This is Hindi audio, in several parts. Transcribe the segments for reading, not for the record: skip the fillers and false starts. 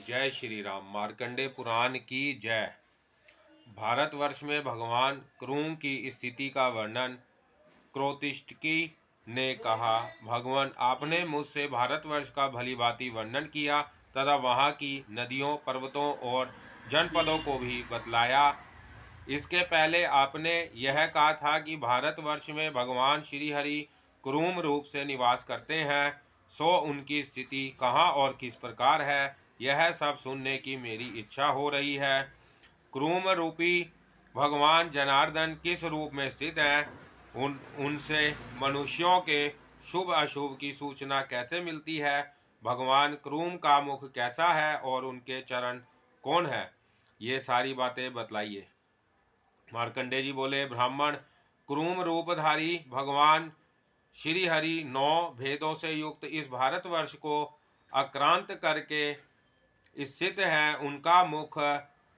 जय श्री राम। मार्कंडे पुराण की जय। भारतवर्ष में भगवान क्रूम की स्थिति का वर्णन क्रोतिष्टकी ने कहा। भगवान, आपने मुझसे भारतवर्ष का भलीभांति वर्णन किया तथा वहाँ की नदियों, पर्वतों और जनपदों को भी बतलाया। इसके पहले आपने यह कहा था कि भारतवर्ष में भगवान श्री हरि क्रूम रूप से निवास करते हैं। सो उनकी स्थिति कहाँ और किस प्रकार है, यह सब सुनने की मेरी इच्छा हो रही है। क्रूम रूपी भगवान जनार्दन किस रूप में स्थित हैं? उनसे मनुष्यों के शुभ अशुभ की सूचना कैसे मिलती है? भगवान क्रूम का मुख कैसा है और उनके चरण कौन है? ये सारी बातें बतलाइए। मार्कंडे जी बोले, ब्राह्मण, क्रूम रूपधारी भगवान श्री हरि 9 भेदों से युक्त इस भारतवर्ष को आक्रांत करके स्थित है। उनका मुख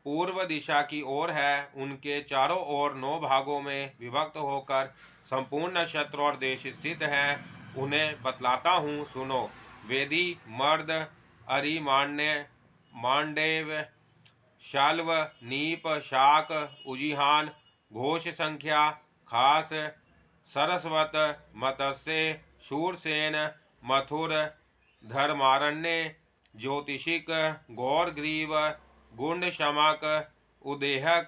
पूर्व दिशा की ओर है। उनके चारों ओर 9 भागों में विभक्त होकर संपूर्ण नक्षत्र और देश स्थित हैं। उन्हें बतलाता हूँ, सुनो। वेदी, मर्द, अरि, मांडेव, शाल्व, नीप, शाक, उजिहान, घोष संख्या, खास, सरस्वत, मत्स्य, शूरसेन, मथुर, धर्मारण्य, ज्योतिषिक, गौरग्रीव, गुंड शमक, उदेहक,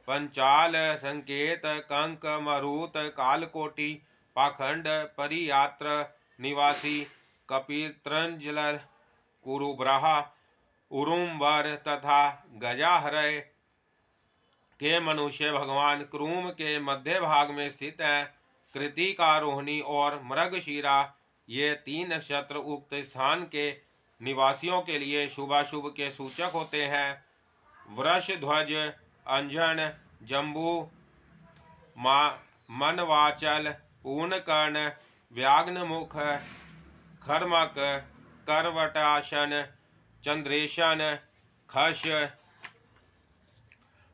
पंचाल, संकेत, कंक, मरुत, कालकोटि, पाखंड, परियात्र निवासी, कपित्रंजल, कुरुब्रहा, उरुमवर तथा गजाहरय के मनुष्य भगवान क्रूम के मध्य भाग में स्थित हैं। कृतिका, रोहिणी और मृगशिरा ये 3 नक्षत्र उक्त स्थान के निवासियों के लिए शुभाशुभ के सूचक होते हैं। वृषध्वज, अंजन, जम्बू, मनवाचल, पूर्णकर्ण, व्याघ्रमुख, खर्मक, करवटासन, चंद्रेशन, खश,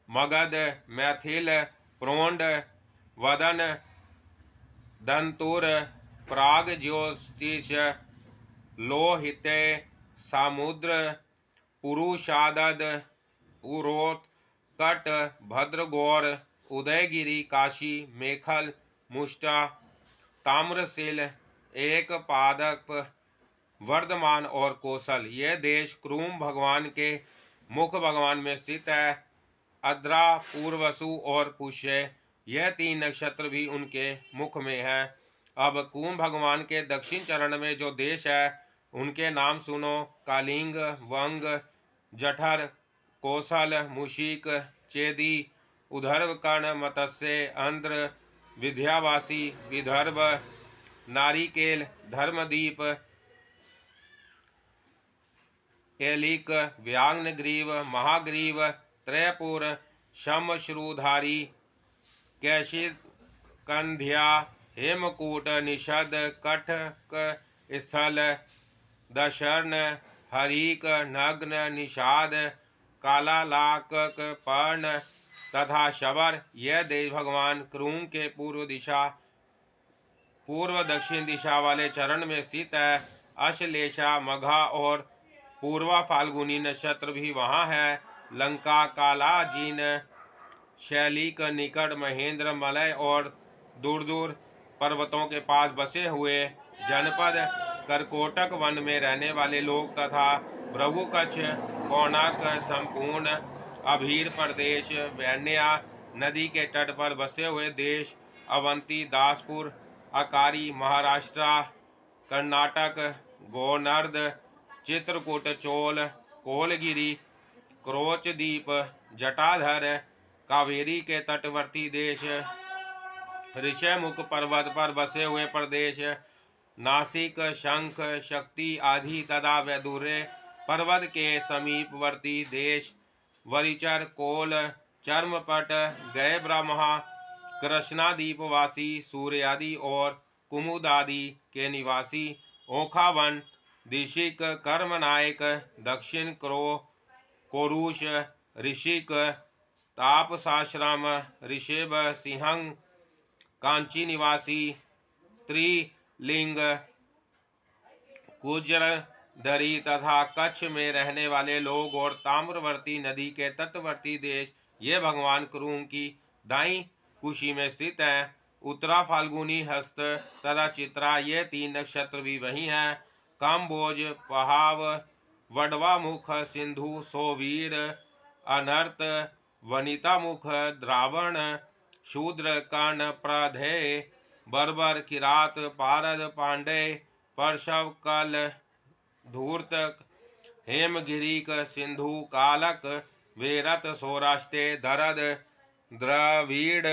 मगध, मैथिल, प्रोंड, वदन, दंतुर, प्रागज्योतिष, लोहिते, सामुद्र, पुरुषादद, पुरोत्कट, भद्रगौर, उदयगिरी, काशी, मेखल, मुष्टा, ताम्रशिल, एक पादप, वर्धमान और कौशल ये देश क्रूम भगवान के मुख भगवान में स्थित है। अद्रा, पूर्वसु और पुष्य यह 3 नक्षत्र भी उनके मुख में है। अब कुंभ भगवान के दक्षिण चरण में जो देश है उनके नाम सुनो। कालिंग, वंग, जठर, कौशल, मुशिक, चेदी, उधर्वकर्ण, मत्स्य, आंध्र, विंध्यावासी, विदर्भ, नारिकेल, धर्मदीप, एलिक, व्याघ्रग्रीव, महाग्रीव, त्रयपुर, शमश्रुधारी, कैशिकंध्या, हेमकूट, निषद, कटक स्थल, दशर्ण, हरिक, नग्न, निषाद, कालालाकक, पर्ण तथा शबर यह देश भगवान क्रूम के पूर्व दक्षिण दिशा वाले चरण में स्थित है। अश्लेषा, मघा और पूर्वा फाल्गुनी नक्षत्र भी वहाँ है। लंका, कालाजीन, शैली के निकट महेंद्र, मलय और दूर दूर पर्वतों के पास बसे हुए जनपद, करकोटक वन में रहने वाले लोग तथा भृगुकच्छ, कोणार्क, संपूर्ण अभीर प्रदेश, वैन्या नदी के तट पर बसे हुए देश, अवंती, दासपुर, अकारी, महाराष्ट्र, कर्नाटक, गोनर्द, चित्रकूट, चोल, कोलगिरी, क्रोचद्वीप, जटाधर, कावेरी के तटवर्ती देश, ऋषमुख पर्वत पर बसे हुए प्रदेश, नासिक, शंख, शक्ति आदि तथा वैदुर्य पर्वत के समीपवर्ती देश, वरिचर, कोल, चर्मपट, गय ब्रह्मा, कृष्णादीपवासी, सूर्यादि और कुमुदादि के निवासी, ओखावन, दिशिक, कर्मनायक, दक्षिण कोरुष, ऋषिक, तापसाश्रम, ऋषभ, सिंहंग, कांची निवासी, त्रिलिंग, कुजर, दरी तथा कच्छ में रहने वाले लोग और ताम्रवर्ती नदी के तटवर्ती देश ये भगवान क्रूम की दाई कुशी में स्थित है। उत्तरा फाल्गुनी हस्त तथा चित्रा ये तीन नक्षत्र भी वही हैं। काम्बोज, पहाव, वडवा मुख, सिंधु, सोवीर, अनर्त, वनिता मुख, द्रावण, शूद्र, कर्ण, प्रधेय, बर्बर, किरात, पारद, पांडे, परशव, कल, धूर्तक, हेमगिरीक, सिंधु, कालक, वेरत, सौराष्ट्र, दरद, द्रविड़,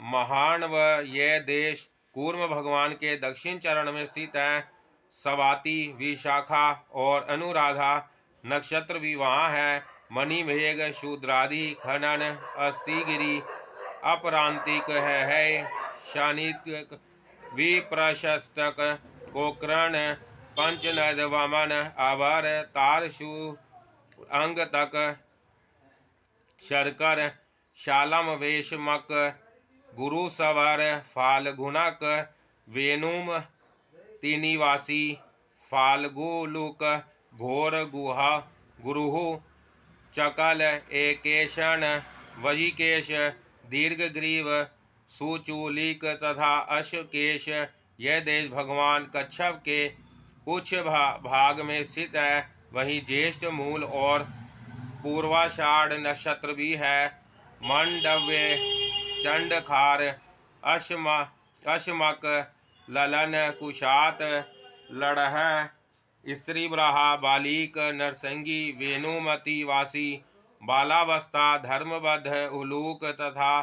महानव ये देश कूर्म भगवान के दक्षिण चरण में स्थित है। सवाती, विशाखा और अनुराधा नक्षत्र भी वहाँ है। मणिमेघ, शूद्रादि, खनन, अस्तिगिरी, अपरांतिक है, शानिक, विप्रशस्तक, कोकर्ण, पंचनद, वमन, अवर, तारशु, अंग तक, शर्कर, शालम, वेशमक, गुरुसवर, फाल्गुनक, वेनुम, तीनिवासी, फाल्गुलुक, घोर, गुहा, गुरुहु, चकल, एकेशन, वजिकेश, दीर्घग्रीव, सुचूलिक तथा अशकेश यह देश भगवान कच्छप के कुछ भाग में स्थित है। वहीं ज्येष्ठ, मूल और पूर्वाषाढ़ नक्षत्र भी है। मंडव्य, चंडखार, अश्मक, ललन, कुशात, लड़ह, स्त्रीब्रहा, बालिक, नरसंगी, वेणुमती वासी, बालावस्था, धर्मबद्ध, उलूक तथा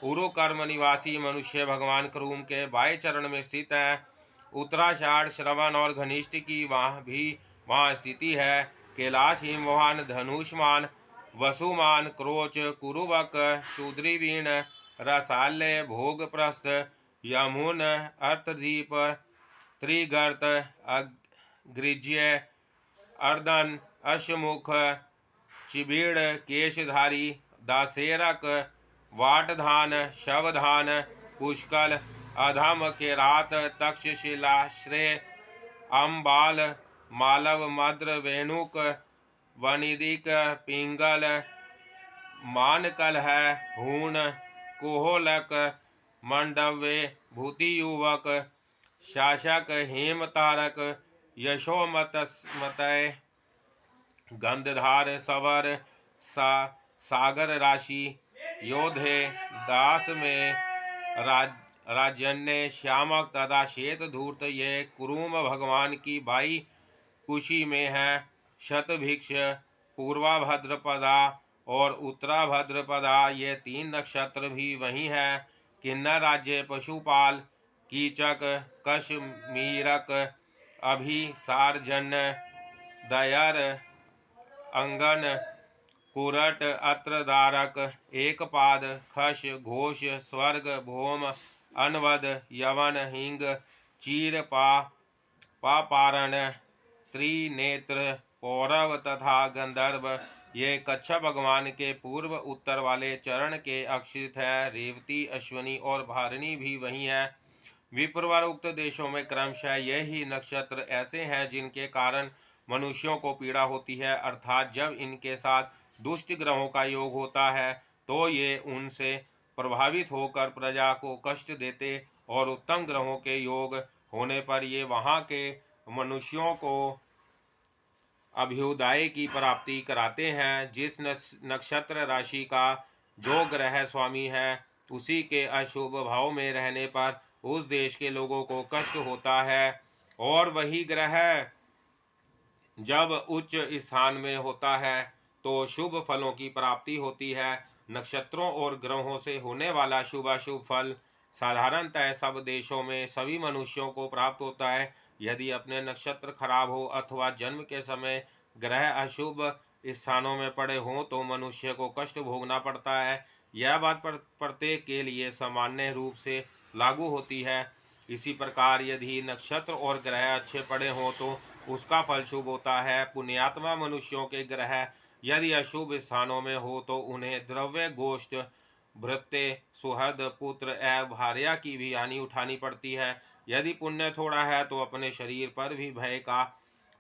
उरुकर्म निवासी मनुष्य भगवान क्रूम के बाएं चरण में स्थित है। उत्तराषाढ़, श्रवण और घनिष्ठ की वहाँ स्थिति है। कैलाश, हिमवान, धनुष्मान, वसुमान, क्रोच, कुरुबक, शूद्रीवीण, रसाल्य, भोगप्रस्थ, यमुन, अर्तदीप, त्रिगर्त, गृज्य, अर्दन, अश्वमुख, चिबीड़, केशधारी, दासेरक, वाटधान, शवधान, पुष्कल, अधम, केरात, तक्षशिला, श्रेय, अम्बाल, मालव, मद्र, वेणुक, वनिदिक, पिंगल, मानकल है, हून, कोहोलक, मंडव्य, भूतियुवक, शासक, हेमतारक, यशोमतय, गंधधार, सवर, सागर राशि, योधे, दास में राजन्य, श्यामक तथा श्वेत धूर्त ये कुरुम भगवान की बाई कुशी में है। शतभिक्ष, पूर्वाभद्रपदा और उत्तराभद्रपदा ये तीन नक्षत्र भी वही है। किन्नर राज्य, पशुपाल, कीचक, कश्मीरक, अभिसारजन्य, दयर, अंगन, कुरट, अत्रदारक, एकपाद, खश, घोष, स्वर्ग, भौम, अनवद, यवन, हिंग, चीर, पापारण, त्रिनेत्र, पौरव तथा गंधर्व ये कच्छप भगवान के पूर्व उत्तर वाले चरण के अक्षित है। रेवती, अश्वनी और भारिणी भी वही है। विप्रवर उक्त देशों में क्रमशः यही नक्षत्र ऐसे हैं जिनके कारण मनुष्यों को पीड़ा होती है, अर्थात जब इनके साथ दुष्ट ग्रहों का योग होता है तो ये उनसे प्रभावित होकर प्रजा को कष्ट देते और उत्तम ग्रहों के योग होने पर ये वहाँ के मनुष्यों को अभ्युदय की प्राप्ति कराते हैं। जिस नक्षत्र राशि का जो ग्रह स्वामी है उसी के अशुभ भाव में रहने पर उस देश के लोगों को कष्ट होता है, और वही ग्रह जब उच्च स्थान में होता है तो शुभ फलों की प्राप्ति होती है। नक्षत्रों और ग्रहों से होने वाला शुभ अशुभ फल साधारणतः सब देशों में सभी मनुष्यों को प्राप्त होता है। यदि अपने नक्षत्र खराब हो अथवा जन्म के समय ग्रह अशुभ स्थानों में पड़े हों तो मनुष्य को कष्ट भोगना पड़ता है। यह बात प्रत्येक के लिए सामान्य रूप से लागू होती है। इसी प्रकार यदि नक्षत्र और ग्रह अच्छे पड़े हों तो उसका फल शुभ होता है। पुण्यात्मा मनुष्यों के ग्रह यदि अशुभ स्थानों में हो तो उन्हें द्रव्य, गोष्ठ, भृत्य, सुहृद, पुत्र एवं भार्या की भी हानि उठानी पड़ती है। यदि पुण्य थोड़ा है तो अपने शरीर पर भी भय का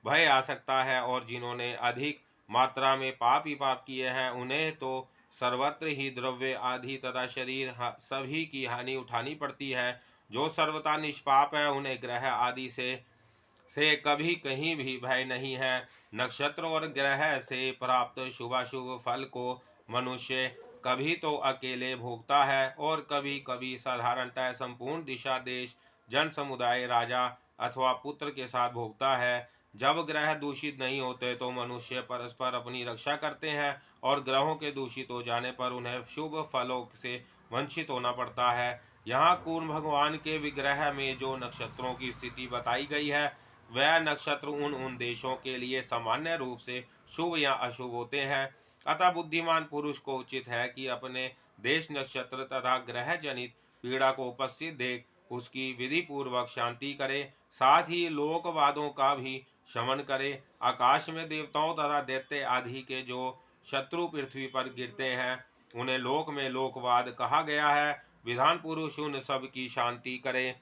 भय आ सकता है, और जिन्होंने अधिक मात्रा में पाप ही पाप किए हैं उन्हें तो सर्वत्र ही द्रव्य आदि तथा शरीर सभी की हानि उठानी पड़ती है। जो सर्वथा निष्पाप है उन्हें ग्रह आदि से कभी कहीं भी भय नहीं है। नक्षत्र और ग्रह से प्राप्त शुभाशुभ फल को मनुष्य कभी तो अकेले भोगता है और कभी कभी साधारणतः संपूर्ण दिशा देश जन समुदाय राजा अथवा पुत्र के साथ भोगता है। जब ग्रह दूषित नहीं होते तो मनुष्य परस्पर अपनी रक्षा करते हैं, और ग्रहों के दूषित हो जाने पर उन्हें शुभ फलों से वंचित होना पड़ता है। यहाँ कूर्म भगवान के विग्रह में जो नक्षत्रों की स्थिति बताई गई है वह नक्षत्र उन उन देशों के लिए सामान्य रूप से शुभ या अशुभ होते हैं। अतः बुद्धिमान पुरुष को उचित है कि अपने देश नक्षत्र तथा ग्रह जनित पीड़ा को उपस्थित देख उसकी विधि पूर्वक शांति करे, साथ ही लोकवादों का भी शमन करे। आकाश में देवताओं तथा दैत्य आदि के जो शत्रु पृथ्वी पर गिरते हैं उन्हें लोक में लोकवाद कहा गया है। विधान पुरुष उन सब की शांति करे,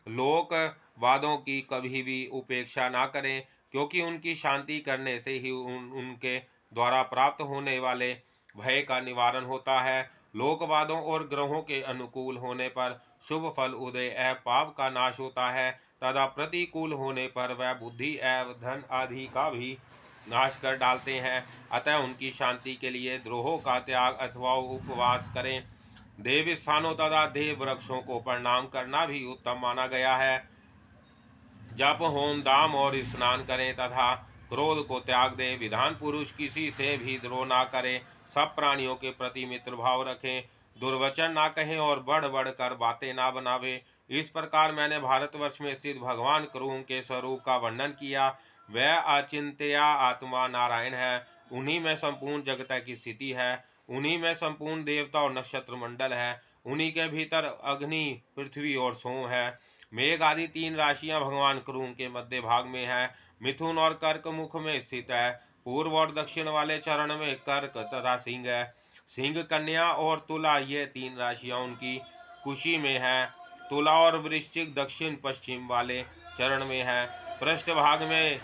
लोक वादों की कभी भी उपेक्षा ना करें, क्योंकि उनकी शांति करने से ही उनके द्वारा प्राप्त होने वाले भय का निवारण होता है। लोकवादों और ग्रहों के अनुकूल होने पर शुभ फल उदय एवं पाप का नाश होता है, तथा प्रतिकूल होने पर वह बुद्धि एवं धन आदि का भी नाश कर डालते हैं। अतः उनकी शांति के लिए द्रोहों का त्याग अथवा उपवास करें। देव स्थानों तथा देव वृक्षों को प्रणाम करना भी उत्तम माना गया है। जप होम दाम और स्नान करें तथा क्रोध को त्याग दें। विधान पुरुष किसी से भी द्रोह ना करें, सब प्राणियों के प्रति मित्र भाव रखें, दुर्वचन ना कहें और बढ़ बढ़ कर बातें ना बनावे। इस प्रकार मैंने भारतवर्ष में स्थित भगवान क्रूम के स्वरूप का वर्णन किया। वह अचिंत्या आत्मा नारायण है, उन्हीं में संपूर्ण जगत की स्थिति है, उन्हीं में संपूर्ण देवता और नक्षत्र मंडल है, उन्हीं के भीतर अग्नि पृथ्वी और सोम है। मेघ आदि तीन राशियां भगवान क्रूम के मध्य भाग में है, मिथुन और कर्क मुख में स्थित है। पूर्व और दक्षिण वाले चरण में कर्क तथा सिंह है। सिंह कन्या और तुला ये तीन राशियां उनकी कुशी में है। तुला और वृश्चिक दक्षिण पश्चिम वाले चरण में है। पृष्ठ भाग में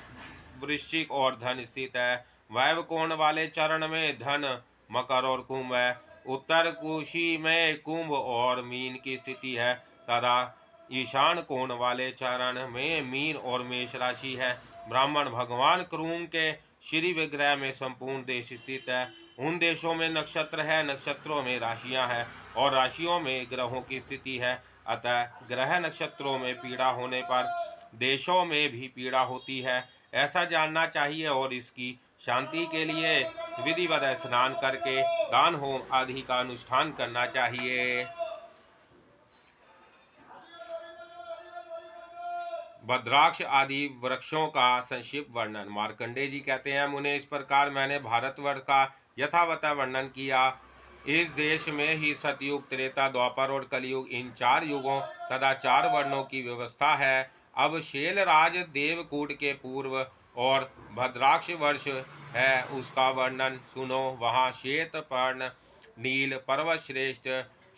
वृश्चिक और धन स्थित है। वायव कोण वाले चरण में धन मकर और कुंभ है। उत्तर कुशी में कुंभ और मीन की स्थिति है, तथा ईशान कोण वाले चरण में मीन और मेष राशि है। ब्राह्मण भगवान क्रूम के श्री विग्रह में संपूर्ण देश स्थित है। उन देशों में नक्षत्र है, नक्षत्रों में राशियां हैं और राशियों में ग्रहों की स्थिति है। अतः ग्रह नक्षत्रों में पीड़ा होने पर देशों में भी पीड़ा होती है, ऐसा जानना चाहिए, और इसकी शांति के लिए विधिवत स्नान करके दान होम आदि का अनुष्ठान करना चाहिए। भद्राक्ष आदि वृक्षों का संक्षिप्त वर्णन। मार्कंडेय जी कहते हैं, मुने इस प्रकार मैंने भारतवर्ष का यथावत वर्णन किया। इस देश में ही सतयुग, त्रेता, द्वापर और कलयुग, इन चार युगों तथा चार वर्णों की व्यवस्था है। अब शैलराज देवकूट के पूर्व और भद्राक्ष वर्ष है, उसका वर्णन सुनो। वहाँ श्वेत पर्ण, नील, पर्वत श्रेष्ठ,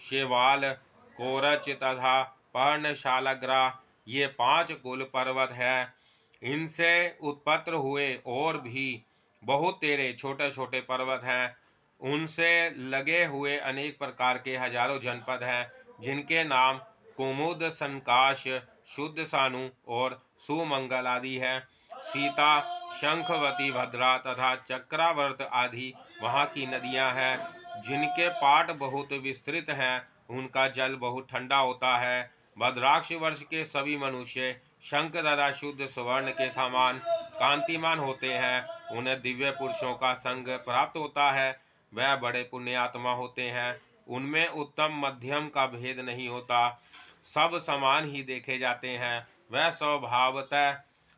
शेवाल, कोरच तथा पर्णशालाग्रा ये पांच कुल पर्वत हैं। इनसे उत्पन्न हुए और भी बहुत तेरे छोटे छोटे पर्वत हैं। उनसे लगे हुए अनेक प्रकार के हजारों जनपद हैं, जिनके नाम कुमुद, संकाश, शुद्ध सानु और सुमंगल आदि हैं। सीता, शंखवती, भद्रा तथा चक्रावर्त आदि वहाँ की नदियाँ हैं, जिनके पाट बहुत विस्तृत हैं। उनका जल बहुत ठंडा होता है। भद्राक्ष वर्ष के सभी मनुष्य शंख तथा शुद्ध स्वर्ण के समान कांतिमान होते हैं। उन्हें दिव्य पुरुषों का संग प्राप्त होता है। वह बड़े पुण्यात्मा होते हैं। उनमें उत्तम मध्यम का भेद नहीं होता, सब समान ही देखे जाते हैं। वह स्वभावतः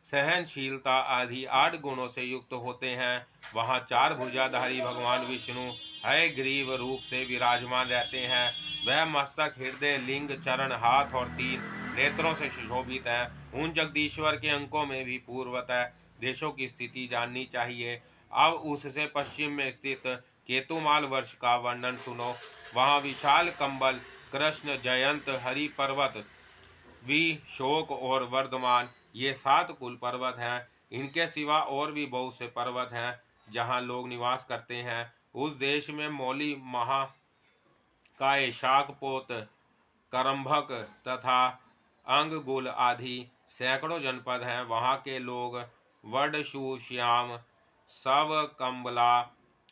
सहनशीलता आदि 8 गुणों से युक्त होते हैं। वहाँ चार भुजाधारी भगवान विष्णु हयग्रीव रूप से विराजमान रहते हैं। वह मस्तक, हृदय, लिंग, चरण, हाथ और 3 नेत्रों से सुशोभित है। उन जगदीश्वर के अंकों में भी पूर्वतः देशों की स्थिति जाननी चाहिए। अब उससे पश्चिम में स्थित केतुमाल वर्ष का वर्णन सुनो। वहाँ विशाल कंबल, कृष्ण, जयंत, हरि पर्वत, वि, शोक और वर्धमान ये 7 कुल पर्वत हैं। इनके सिवा और भी बहुत से पर्वत हैं जहाँ लोग निवास करते हैं। उस देश में मौली, महाकाय, शाकपोत, करम्भक तथा अंगगुल आदि सैकड़ों जनपद हैं। वहाँ के लोग वडशु, श्याम, सव, कम्बला,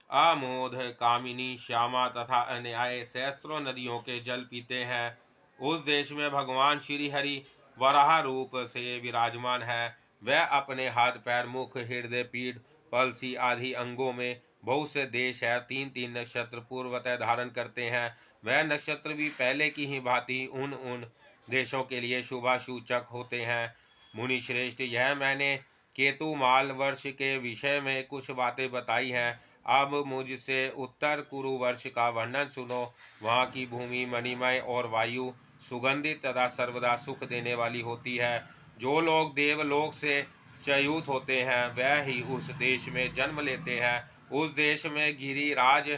आमोद, कामिनी, श्यामा तथा अन्याय सहस्त्रों नदियों के जल पीते हैं। उस देश में भगवान श्री हरि वराह रूप से विराजमान है। वह अपने हाथ, पैर, मुख, हृदय, पीठ, पलसी आदि अंगों में बहुत से देश है। तीन तीन नक्षत्र पूर्वतः धारण करते हैं। वह नक्षत्र भी पहले की ही भांति उन उन देशों के लिए शुभासूचक होते हैं। मुनि श्रेष्ठ, यह मैंने केतुमाल वर्ष के विषय में कुछ बातें बताई हैं। अब मुझसे उत्तर कुरु वर्ष का वर्णन सुनो। वहाँ की भूमि मणिमय और वायु सुगंधित तथा सर्वदा सुख देने वाली होती है। जो लोग देवलोक से च्युत होते हैं वह ही उस देश में जन्म लेते हैं। उस देश में गिरिराज,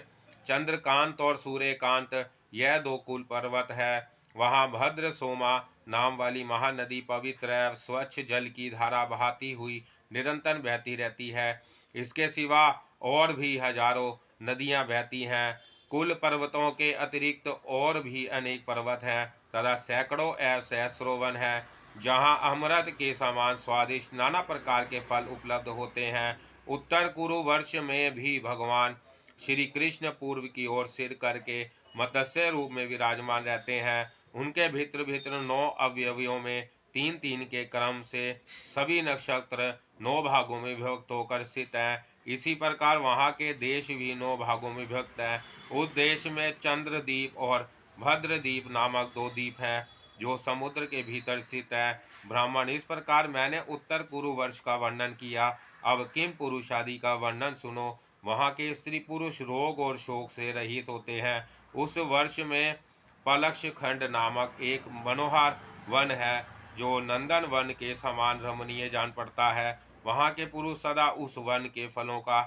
चंद्रकांत और सूर्यकांत, यह दो कुल पर्वत है। वहाँ भद्र सोमा नाम वाली महानदी पवित्र एवं स्वच्छ जल की धारा बहाती हुई निरंतर बहती रहती है। इसके सिवा और भी हजारों नदियां बहती हैं। कुल पर्वतों के अतिरिक्त और भी अनेक पर्वत हैं तथा सैकड़ों ऐसे सरोवर हैं जहाँ अमृत के समान स्वादिष्ट नाना प्रकार के फल उपलब्ध होते हैं। उत्तर कुरु वर्ष में भी भगवान श्री कृष्ण पूर्व की ओर सिर करके मत्स्य रूप में विराजमान रहते हैं। उनके भीतर भीतर 9 अवयवियों में तीन तीन के क्रम से सभी नक्षत्र 9 भागों में विभक्त होकर स्थित हैं। इसी प्रकार वहाँ के देश भी 9 भागों में विभक्त हैं। उस देश में चंद्रदीप और भद्रदीप नामक 2 द्वीप हैं जो समुद्र के भीतर स्थित है। ब्राह्मण, इस प्रकार मैंने उत्तर कुरु वर्ष का वर्णन किया। अब किम पुरुष आदि का वर्णन सुनो। वहाँ के स्त्री पुरुष रोग और शोक से रहित होते हैं। उस वर्ष में पलक्ष खंड नामक एक मनोहर वन है जो नंदन वन के समान रमणीय जान पड़ता है। वहाँ के पुरुष सदा उस वन के फलों का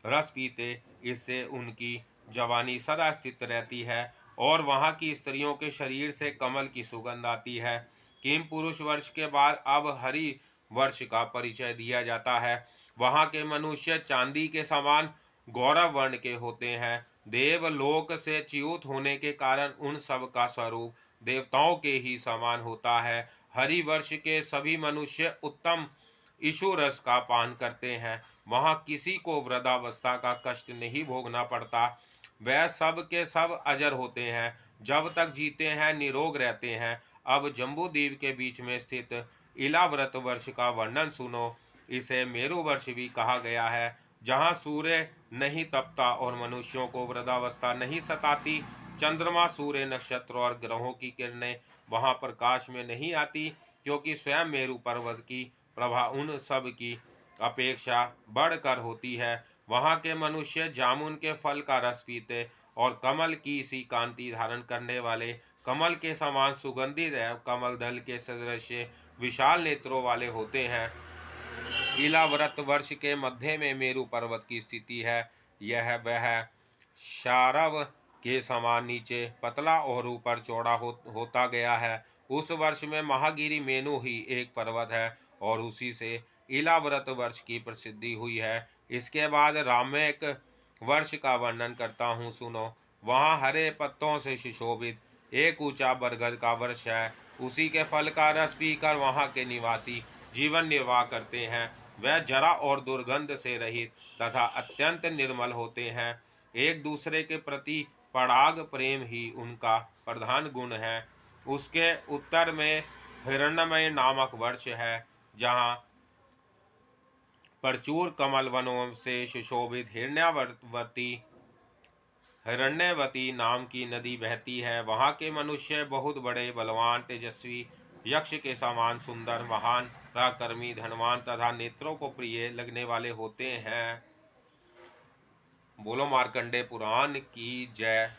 रस पीते, इससे उनकी जवानी सदा स्थित रहती है और वहाँ की स्त्रियों के शरीर से कमल की सुगंध आती है। किम पुरुष वर्ष के बाद अब हरि वर्ष का परिचय दिया जाता है। वहाँ के मनुष्य चांदी के समान गौरव वर्ण के होते हैं। देवलोक से च्युत होने के कारण उन सब का स्वरूप देवताओं के ही समान होता है। हरि वर्ष के सभी मनुष्य उत्तम इशु रस का पान करते हैं। वहाँ किसी को वृद्धावस्था का कष्ट नहीं भोगना पड़ता। वह सब के सब अजर होते हैं, जब तक जीते हैं निरोग रहते हैं। अब जम्बूद्वीप के बीच में स्थित इलाव्रत वर्ष का वर्णन सुनो। इसे मेरु वर्ष भी कहा गया है, जहाँ सूर्य नहीं तपता और मनुष्यों को वृद्धावस्था नहीं सताती। चंद्रमा, सूर्य, नक्षत्र और ग्रहों की किरणें वहाँ प्रकाश में नहीं आती, क्योंकि स्वयं मेरु पर्वत की प्रभा उन सब की अपेक्षा बढ़कर होती है। वहाँ के मनुष्य जामुन के फल का रस पीते और कमल की सी कांति धारण करने वाले, कमल के समान सुगंधित एवं कमल दल के सदृश विशाल नेत्रों वाले होते हैं। इलाव्रत वर्ष के मध्य में मेरु पर्वत की स्थिति है। यह वह शारव के समान नीचे पतला और ऊपर चौड़ा होता गया है। उस वर्ष में महागिरी मेनु ही एक पर्वत है और उसी से इलाव्रत वर्ष की प्रसिद्धि हुई है। इसके बाद रामेक वर्ष का वर्णन करता हूँ, सुनो। वहाँ हरे पत्तों से सुशोभित एक ऊंचा बरगद का वृक्ष है। उसी के फल का रस पीकर वहाँ के निवासी जीवन निर्वाह करते हैं। वह जरा और दुर्गंध से रहित तथा अत्यंत निर्मल होते हैं। एक दूसरे के प्रति पराग प्रेम ही उनका प्रधान गुण है। उसके उत्तर में हिरण्यमय नामक वर्ष है, जहाँ प्रचुर कमल वनों से सुशोभित हिरण्यवती नाम की नदी बहती है। वहाँ के मनुष्य बहुत बड़े, बलवान, तेजस्वी, यक्ष के समान सुंदर, महान, पराक्रमी, धनवान तथा नेत्रों को प्रिय लगने वाले होते हैं। बोलो मार्कंडे पुराण की जय।